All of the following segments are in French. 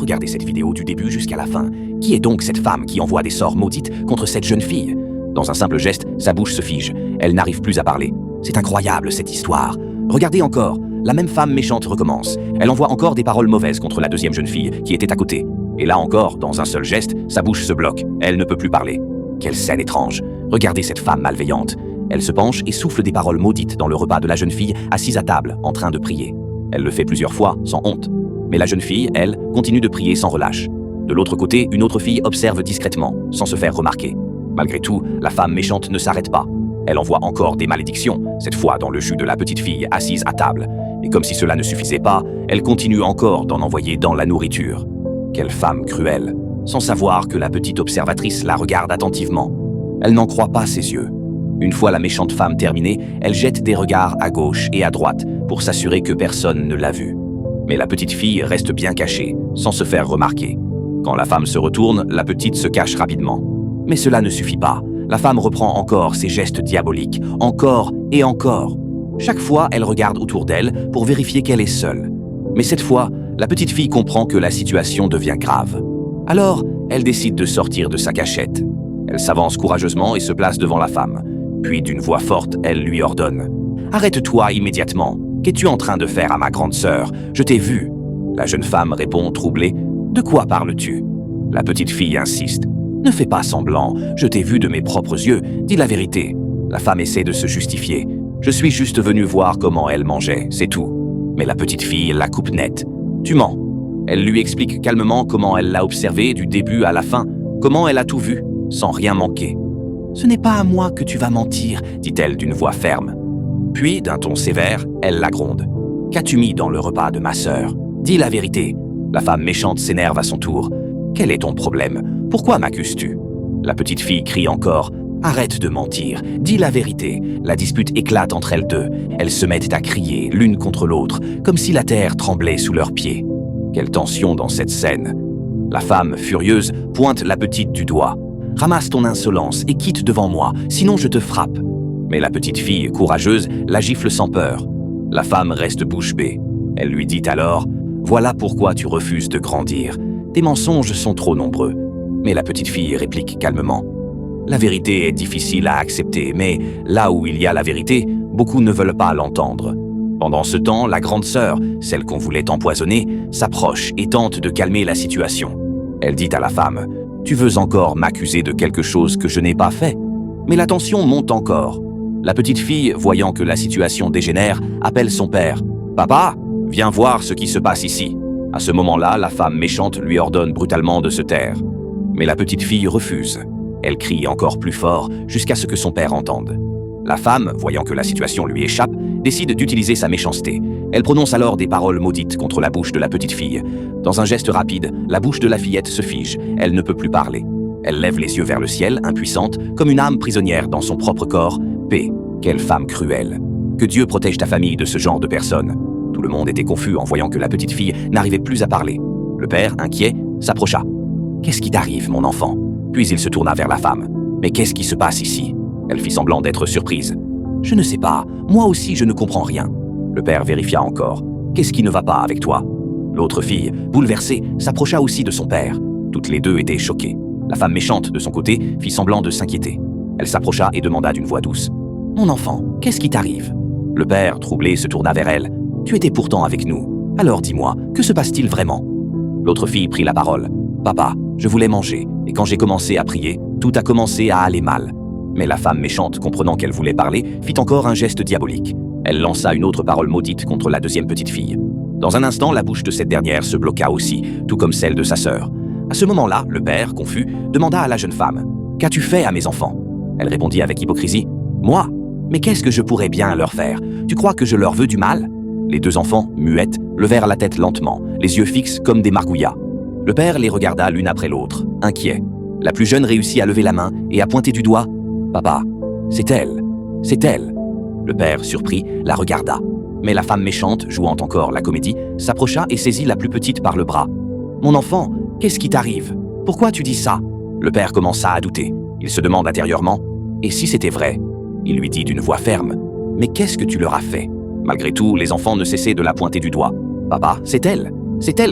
Regardez cette vidéo du début jusqu'à la fin. Qui est donc cette femme qui envoie des sorts maudites contre cette jeune fille? Dans un simple geste, sa bouche se fige. Elle n'arrive plus à parler. C'est incroyable cette histoire. Regardez encore, la même femme méchante recommence. Elle envoie encore des paroles mauvaises contre la deuxième jeune fille qui était à côté. Et là encore, dans un seul geste, sa bouche se bloque. Elle ne peut plus parler. Quelle scène étrange. Regardez cette femme malveillante. Elle se penche et souffle des paroles maudites dans le repas de la jeune fille assise à table, en train de prier. Elle le fait plusieurs fois, sans honte. Mais la jeune fille, elle, continue de prier sans relâche. De l'autre côté, une autre fille observe discrètement, sans se faire remarquer. Malgré tout, la femme méchante ne s'arrête pas. Elle envoie encore des malédictions, cette fois dans le jus de la petite fille assise à table. Et comme si cela ne suffisait pas, elle continue encore d'en envoyer dans la nourriture. Quelle femme cruelle, sans savoir que la petite observatrice la regarde attentivement. Elle n'en croit pas ses yeux. Une fois la méchante femme terminée, elle jette des regards à gauche et à droite pour s'assurer que personne ne l'a vue. Mais la petite fille reste bien cachée, sans se faire remarquer. Quand la femme se retourne, la petite se cache rapidement. Mais cela ne suffit pas. La femme reprend encore ses gestes diaboliques, encore et encore. Chaque fois, elle regarde autour d'elle pour vérifier qu'elle est seule. Mais cette fois, la petite fille comprend que la situation devient grave. Alors, elle décide de sortir de sa cachette. Elle s'avance courageusement et se place devant la femme. Puis, d'une voix forte, elle lui ordonne « Arrête-toi immédiatement. Qu'es-tu en train de faire à ma grande sœur? Je t'ai vue. » La jeune femme répond troublée « De quoi parles-tu » La petite fille insiste « Ne fais pas semblant. Je t'ai vu de mes propres yeux. Dis la vérité. » La femme essaie de se justifier. « Je suis juste venue voir comment elle mangeait, c'est tout. » Mais la petite fille la coupe net. « Tu mens. » Elle lui explique calmement comment elle l'a observé du début à la fin, comment elle a tout vu, sans rien manquer. « Ce n'est pas à moi que tu vas mentir, dit-elle d'une voix ferme. Puis, d'un ton sévère, elle la gronde. « Qu'as-tu mis dans le repas de ma sœur? Dis la vérité. » La femme méchante s'énerve à son tour. « Quel est ton problème? Pourquoi m'accuses-tu » La petite fille crie encore. « Arrête de mentir, dis la vérité. » La dispute éclate entre elles deux. Elles se mettent à crier, l'une contre l'autre, comme si la terre tremblait sous leurs pieds. Quelle tension dans cette scène. La femme, furieuse, pointe la petite du doigt. « Ramasse ton insolence et quitte devant moi, sinon je te frappe. » Mais la petite fille, courageuse, la gifle sans peur. La femme reste bouche bée. Elle lui dit alors « Voilà pourquoi tu refuses de grandir. Tes mensonges sont trop nombreux. » Mais la petite fille réplique calmement « La vérité est difficile à accepter, mais là où il y a la vérité, beaucoup ne veulent pas l'entendre. » Pendant ce temps, la grande sœur, celle qu'on voulait empoisonner, s'approche et tente de calmer la situation. Elle dit à la femme « Tu veux encore m'accuser de quelque chose que je n'ai pas fait ?» Mais la tension monte encore. La petite fille, voyant que la situation dégénère, appelle son père. « Papa, viens voir ce qui se passe ici. » À ce moment-là, la femme méchante lui ordonne brutalement de se taire. Mais la petite fille refuse. Elle crie encore plus fort jusqu'à ce que son père entende. La femme, voyant que la situation lui échappe, décide d'utiliser sa méchanceté. Elle prononce alors des paroles maudites contre la bouche de la petite fille. Dans un geste rapide, la bouche de la fillette se fige. Elle ne peut plus parler. Elle lève les yeux vers le ciel, impuissante, comme une âme prisonnière dans son propre corps. Paix, quelle femme cruelle. Que Dieu protège ta famille de ce genre de personnes. Tout le monde était confus en voyant que la petite fille n'arrivait plus à parler. Le père, inquiet, s'approcha. « Qu'est-ce qui t'arrive, mon enfant ?» Puis il se tourna vers la femme. « Mais qu'est-ce qui se passe ici ?» Elle fit semblant d'être surprise. « Je ne sais pas, moi aussi je ne comprends rien. » Le père vérifia encore. « Qu'est-ce qui ne va pas avec toi ?» L'autre fille, bouleversée, s'approcha aussi de son père. Toutes les deux étaient choquées. La femme méchante, de son côté, fit semblant de s'inquiéter. Elle s'approcha et demanda d'une voix douce. « Mon enfant, qu'est-ce qui t'arrive ?» Le père, troublé, se tourna vers elle. « Tu étais pourtant avec nous. Alors dis-moi, que se passe-t-il vraiment ?» L'autre fille prit la parole. « Papa, je voulais manger, et quand j'ai commencé à prier, tout a commencé à aller mal. » Mais la femme méchante, comprenant qu'elle voulait parler, fit encore un geste diabolique. Elle lança une autre parole maudite contre la deuxième petite fille. Dans un instant, la bouche de cette dernière se bloqua aussi, tout comme celle de sa sœur. À ce moment-là, le père, confus, demanda à la jeune femme « Qu'as-tu fait à mes enfants ?» Elle répondit avec hypocrisie « Moi ? Mais qu'est-ce que je pourrais bien leur faire? Tu crois que je leur veux du mal ?» Les deux enfants, muettes, levèrent la tête lentement, les yeux fixes comme des margouillas. Le père les regarda l'une après l'autre, inquiet. La plus jeune réussit à lever la main et à pointer du doigt. « Papa, c'est elle, c'est elle. » Le père, surpris, la regarda. Mais la femme méchante, jouant encore la comédie, s'approcha et saisit la plus petite par le bras. « Mon enfant, qu'est-ce qui t'arrive? Pourquoi tu dis ça ?» Le père commença à douter. Il se demande intérieurement « Et si c'était vrai ?» Il lui dit d'une voix ferme « Mais qu'est-ce que tu leur as fait ?» Malgré tout, les enfants ne cessaient de la pointer du doigt. « Papa, c'est elle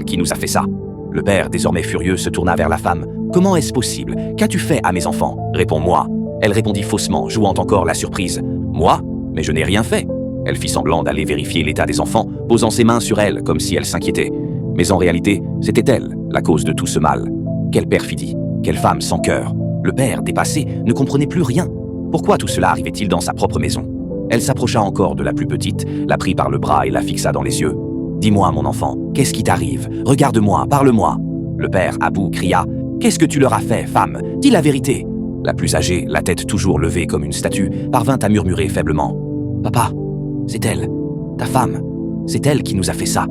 qui nous a fait ça. » Le père, désormais furieux, se tourna vers la femme. « Comment est-ce possible? Qu'as-tu fait à mes enfants? Réponds-moi. » Elle répondit faussement, jouant encore la surprise. « Moi? Mais je n'ai rien fait. » Elle fit semblant d'aller vérifier l'état des enfants, posant ses mains sur elle comme si elle s'inquiétait. Mais en réalité, c'était elle, la cause de tout ce mal. Quelle perfidie, quelle femme sans cœur. Le père, dépassé, ne comprenait plus rien. Pourquoi tout cela arrivait-il dans sa propre maison? Elle s'approcha encore de la plus petite, la prit par le bras et la fixa dans les yeux. « Dis-moi, mon enfant, qu'est-ce qui t'arrive? Regarde-moi, parle-moi. » Le père, à bout, cria. « Qu'est-ce que tu leur as fait, femme? Dis la vérité. » La plus âgée, la tête toujours levée comme une statue, parvint à murmurer faiblement. « Papa, c'est elle, ta femme. C'est elle qui nous a fait ça. »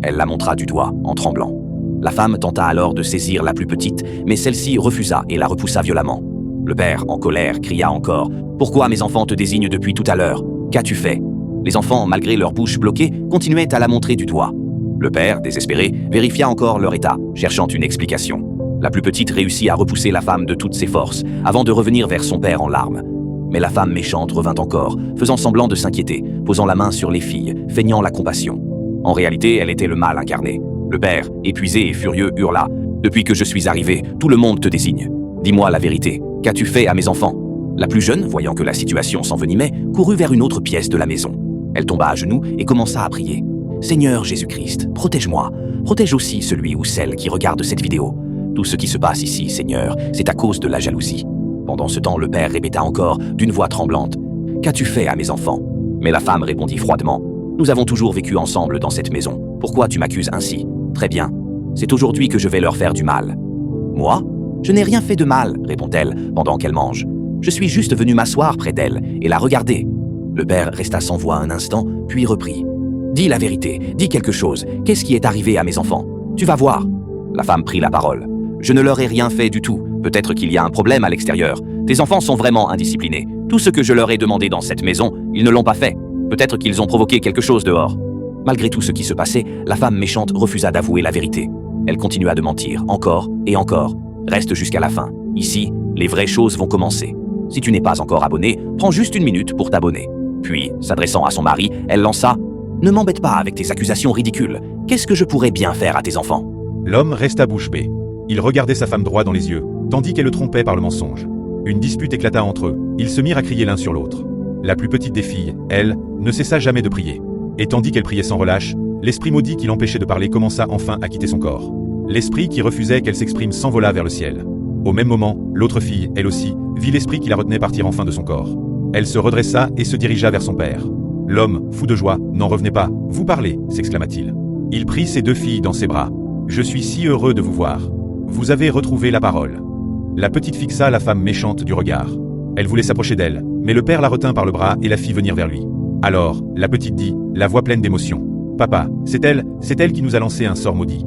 Elle la montra du doigt, en tremblant. La femme tenta alors de saisir la plus petite, mais celle-ci refusa et la repoussa violemment. Le père, en colère, cria encore. « Pourquoi mes enfants te désignent depuis tout à l'heure? Qu'as-tu fait ?» Les enfants, malgré leur bouche bloquée, continuaient à la montrer du doigt. Le père, désespéré, vérifia encore leur état, cherchant une explication. La plus petite réussit à repousser la femme de toutes ses forces, avant de revenir vers son père en larmes. Mais la femme méchante revint encore, faisant semblant de s'inquiéter, posant la main sur les filles, feignant la compassion. En réalité, elle était le mal incarné. Le père, épuisé et furieux, hurla. « Depuis que je suis arrivé, tout le monde te désigne. Dis-moi la vérité, qu'as-tu fait à mes enfants ?» La plus jeune, voyant que la situation s'envenimait, courut vers une autre pièce de la maison. Elle tomba à genoux et commença à prier. « Seigneur Jésus-Christ, protège-moi. Protège aussi celui ou celle qui regarde cette vidéo. Tout ce qui se passe ici, Seigneur, c'est à cause de la jalousie. » Pendant ce temps, le père répéta encore, d'une voix tremblante. « Qu'as-tu fait à mes enfants ?» Mais la femme répondit froidement. « Nous avons toujours vécu ensemble dans cette maison. Pourquoi tu m'accuses ainsi? Très bien. C'est aujourd'hui que je vais leur faire du mal. »« Moi? Je n'ai rien fait de mal, » répond-elle, pendant qu'elle mange. « Je suis juste venu m'asseoir près d'elle et la regarder. » Le père resta sans voix un instant, puis reprit. « Dis la vérité, dis quelque chose. Qu'est-ce qui est arrivé à mes enfants? Tu vas voir. » La femme prit la parole. « Je ne leur ai rien fait du tout. Peut-être qu'il y a un problème à l'extérieur. Tes enfants sont vraiment indisciplinés. Tout ce que je leur ai demandé dans cette maison, ils ne l'ont pas fait. Peut-être qu'ils ont provoqué quelque chose dehors. » Malgré tout ce qui se passait, la femme méchante refusa d'avouer la vérité. Elle continua de mentir, encore et encore. Reste jusqu'à la fin. Ici, les vraies choses vont commencer. Si tu n'es pas encore abonné, prends juste 1 minute pour t'abonner. Puis, s'adressant à son mari, elle lança « Ne m'embête pas avec tes accusations ridicules. Qu'est-ce que je pourrais bien faire à tes enfants ?» L'homme resta bouche bée. Il regardait sa femme droit dans les yeux, tandis qu'elle le trompait par le mensonge. Une dispute éclata entre eux. Ils se mirent à crier l'un sur l'autre. La plus petite des filles, elle, ne cessa jamais de prier. Et tandis qu'elle priait sans relâche, l'esprit maudit qui l'empêchait de parler commença enfin à quitter son corps. L'esprit qui refusait qu'elle s'exprime s'envola vers le ciel. Au même moment, l'autre fille, elle aussi, vit l'esprit qui la retenait partir enfin de son corps. Elle se redressa et se dirigea vers son père. L'homme, fou de joie, n'en revenait pas. « Vous parlez » s'exclama-t-il. Il prit ses 2 filles dans ses bras. « Je suis si heureux de vous voir. Vous avez retrouvé la parole. » La petite fixa la femme méchante du regard. Elle voulait s'approcher d'elle, mais le père la retint par le bras et la fit venir vers lui. Alors, la petite dit, la voix pleine d'émotion. « Papa, c'est elle qui nous a lancé un sort maudit. »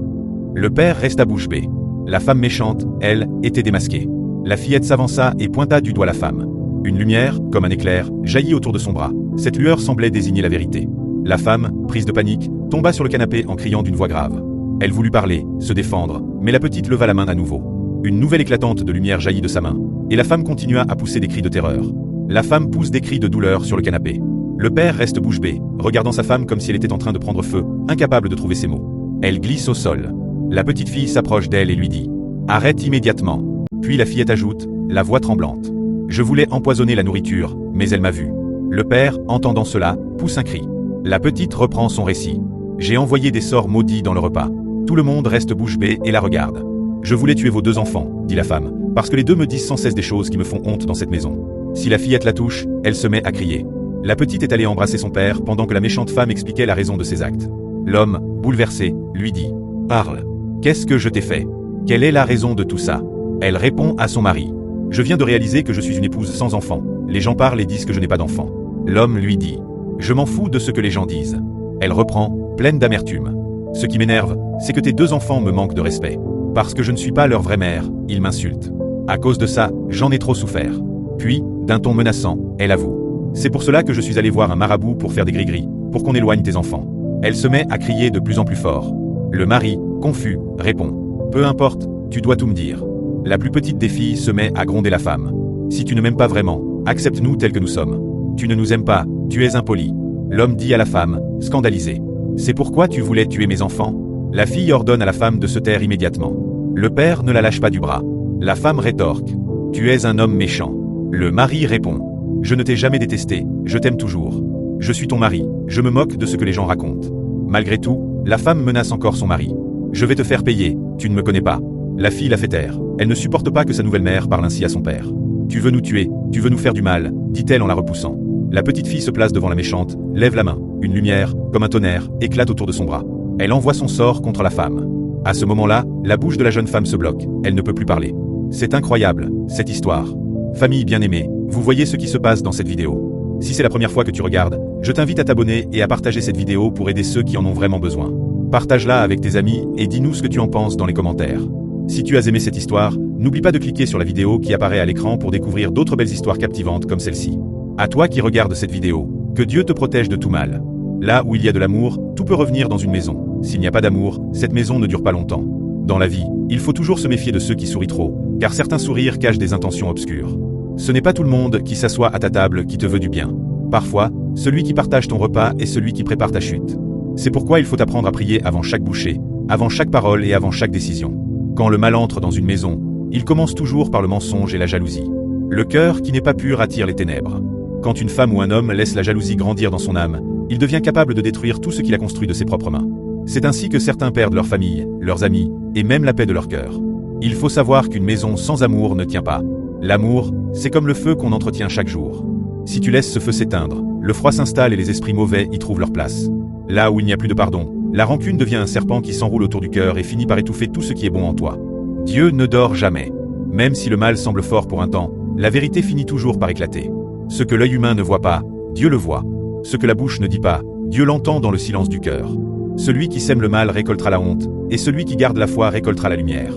Le père resta bouche bée. La femme méchante, elle, était démasquée. La fillette s'avança et pointa du doigt la femme. Une lumière, comme un éclair, jaillit autour de son bras. Cette lueur semblait désigner la vérité. La femme, prise de panique, tomba sur le canapé en criant d'une voix grave. Elle voulut parler, se défendre, mais la petite leva la main à nouveau. Une nouvelle éclatante de lumière jaillit de sa main, et la femme continua à pousser des cris de terreur. La femme pousse des cris de douleur sur le canapé. Le père reste bouche bée, regardant sa femme comme si elle était en train de prendre feu, incapable de trouver ses mots. Elle glisse au sol. La petite fille s'approche d'elle et lui dit « Arrête immédiatement !» Puis la fillette ajoute, la voix tremblante. « Je voulais empoisonner la nourriture, mais elle m'a vu. » Le père, entendant cela, pousse un cri. La petite reprend son récit. « J'ai envoyé des sorts maudits dans le repas. Tout le monde reste bouche bée et la regarde. Je voulais tuer vos 2 enfants, dit la femme, parce que les 2 me disent sans cesse des choses qui me font honte dans cette maison. Si la fillette la touche, elle se met à crier. La petite est allée embrasser son père pendant que la méchante femme expliquait la raison de ses actes. L'homme, bouleversé, lui dit « Parle. Qu'est-ce que je t'ai fait? Quelle est la raison de tout ça ?» Elle répond à son mari. « Je viens de réaliser que je suis une épouse sans enfant. Les gens parlent et disent que je n'ai pas d'enfant. » L'homme lui dit « Je m'en fous de ce que les gens disent. » Elle reprend, pleine d'amertume. « Ce qui m'énerve, c'est que tes 2 enfants me manquent de respect. Parce que je ne suis pas leur vraie mère, ils m'insultent. À cause de ça, j'en ai trop souffert. » Puis, d'un ton menaçant, elle avoue. « C'est pour cela que je suis allé voir un marabout pour faire des gris-gris, pour qu'on éloigne tes enfants. » Elle se met à crier de plus en plus fort. Le mari, confus, répond. « Peu importe, tu dois tout me dire. » La plus petite des filles se met à gronder la femme. « Si tu ne m'aimes pas vraiment, accepte-nous tels que nous sommes. Tu ne nous aimes pas, tu es impoli. » L'homme dit à la femme, scandalisé. « C'est pourquoi tu voulais tuer mes enfants ?» La fille ordonne à la femme de se taire immédiatement. Le père ne la lâche pas du bras. La femme rétorque. Tu es un homme méchant. Le mari répond. Je ne t'ai jamais détesté, je t'aime toujours. Je suis ton mari, je me moque de ce que les gens racontent. Malgré tout, la femme menace encore son mari. Je vais te faire payer, tu ne me connais pas. La fille la fait taire. Elle ne supporte pas que sa nouvelle mère parle ainsi à son père. Tu veux nous tuer, tu veux nous faire du mal, dit-elle en la repoussant. La petite fille se place devant la méchante, lève la main. Une lumière, comme un tonnerre, éclate autour de son bras. Elle envoie son sort contre la femme. À ce moment-là, la bouche de la jeune femme se bloque. Elle ne peut plus parler. C'est incroyable, cette histoire. Famille bien-aimée, vous voyez ce qui se passe dans cette vidéo. Si c'est la première fois que tu regardes, je t'invite à t'abonner et à partager cette vidéo pour aider ceux qui en ont vraiment besoin. Partage-la avec tes amis et dis-nous ce que tu en penses dans les commentaires. Si tu as aimé cette histoire, n'oublie pas de cliquer sur la vidéo qui apparaît à l'écran pour découvrir d'autres belles histoires captivantes comme celle-ci. À toi qui regardes cette vidéo, que Dieu te protège de tout mal. Là où il y a de l'amour, tout peut revenir dans une maison. S'il n'y a pas d'amour, cette maison ne dure pas longtemps. Dans la vie, il faut toujours se méfier de ceux qui sourient trop, car certains sourires cachent des intentions obscures. Ce n'est pas tout le monde qui s'assoit à ta table qui te veut du bien. Parfois, celui qui partage ton repas est celui qui prépare ta chute. C'est pourquoi il faut apprendre à prier avant chaque bouchée, avant chaque parole et avant chaque décision. Quand le mal entre dans une maison, il commence toujours par le mensonge et la jalousie. Le cœur qui n'est pas pur attire les ténèbres. Quand une femme ou un homme laisse la jalousie grandir dans son âme, il devient capable de détruire tout ce qu'il a construit de ses propres mains. C'est ainsi que certains perdent leur famille, leurs amis, et même la paix de leur cœur. Il faut savoir qu'une maison sans amour ne tient pas. L'amour, c'est comme le feu qu'on entretient chaque jour. Si tu laisses ce feu s'éteindre, le froid s'installe et les esprits mauvais y trouvent leur place. Là où il n'y a plus de pardon, la rancune devient un serpent qui s'enroule autour du cœur et finit par étouffer tout ce qui est bon en toi. Dieu ne dort jamais. Même si le mal semble fort pour un temps, la vérité finit toujours par éclater. Ce que l'œil humain ne voit pas, Dieu le voit. Ce que la bouche ne dit pas, Dieu l'entend dans le silence du cœur. Celui qui sème le mal récoltera la honte, et celui qui garde la foi récoltera la lumière.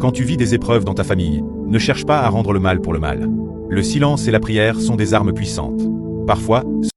Quand tu vis des épreuves dans ta famille, ne cherche pas à rendre le mal pour le mal. Le silence et la prière sont des armes puissantes. Parfois,